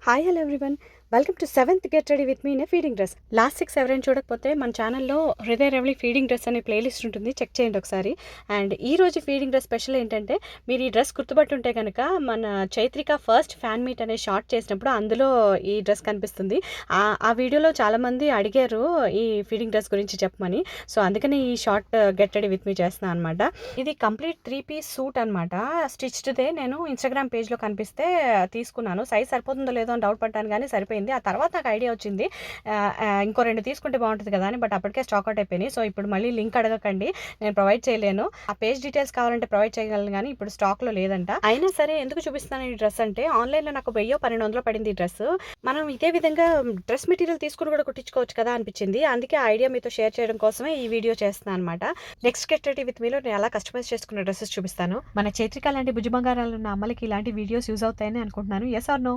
Hi hello everyone, welcome to seventh get ready with me in feeding dress. Last 6 ఎవరైనా చూడకపోతే మన ఛానల్లో హృదయ రవళి ఫీడింగ్ డ్రెస్ అనే ప్లేలిస్ట్ ఉంటుంది, చెక్ చేయండి ఒకసారి. అండ్ ఈ రోజు ఫీడింగ్ డ్రెస్ స్పెషల్ ఏంటంటే, మీరు ఈ డ్రెస్ గుర్తుపట్టుంటే కనుక మన చైత్రిక ఫస్ట్ ఫ్యాన్ మీట్ అనే షార్ట్ చేసినప్పుడు అందులో ఈ డ్రెస్ కనిపిస్తుంది. ఆ వీడియోలో చాలామంది అడిగారు ఈ ఫీడింగ్ డ్రెస్ గురించి చెప్పమని. సో అందుకని ఈ short get ready with me చేస్తున్నాను అనమాట. ఇది కంప్లీట్ 3-piece సూట్ అనమాట. స్టిచ్డ్దే. నేను ఇన్స్టాగ్రామ్ పేజ్లో కనిపిస్తే తీసుకున్నాను. సైజ్ సరిపోతుందో లేదో అని డౌట్ పడ్డాను, కానీ సరిపోయింది. ఆ తర్వాత నాకు ఐడియా వచ్చింది, ఇంకో 2 తీసుకుంటే బాగుంటుంది కదా అని. బట్ అప్పటికే స్టాక్ అవుట్ అయిపోయినాయి. సో ఇప్పుడు మళ్ళీ లింక్ అడగకండి, నేను ప్రొవైడ్ చేయలేను. ఆ పేజ్ డీటెయిల్స్ కావాలంటే ప్రొవైడ్ చేయగలను, కానీ ఇప్పుడు స్టాక్లో లేదంట. అయినా సరే ఎందుకు చూపిస్తున్నాను ఈ డ్రెస్ అంటే, ఆన్లైన్లో నాకు 1000-1200 పడింది ఈ డ్రెస్. మనం ఇదే విధంగా డ్రెస్ మెటీరియల్ తీసుకుని కూడా కుట్టించుకోవచ్చు కదా అనిపించింది. అందుకే ఆ ఐడియా మీతో షేర్ చేయడం కోసమే ఈ వీడియో చేస్తున్నాను అనమాట. నెక్స్ట్ గెట్ రెడీ విత్ మీలో నేను ఎలా కస్టమైజ్ చేసుకున్న డ్రెస్సెస్ చూపిస్తాను. మన చైత్రిక లాంటి భుజబంగారాలు ఉన్న అమ్మలకి ఇలాంటి వీడియోస్ యూజ్ అవుతాయని అనుకుంటున్నాను. Yes or no?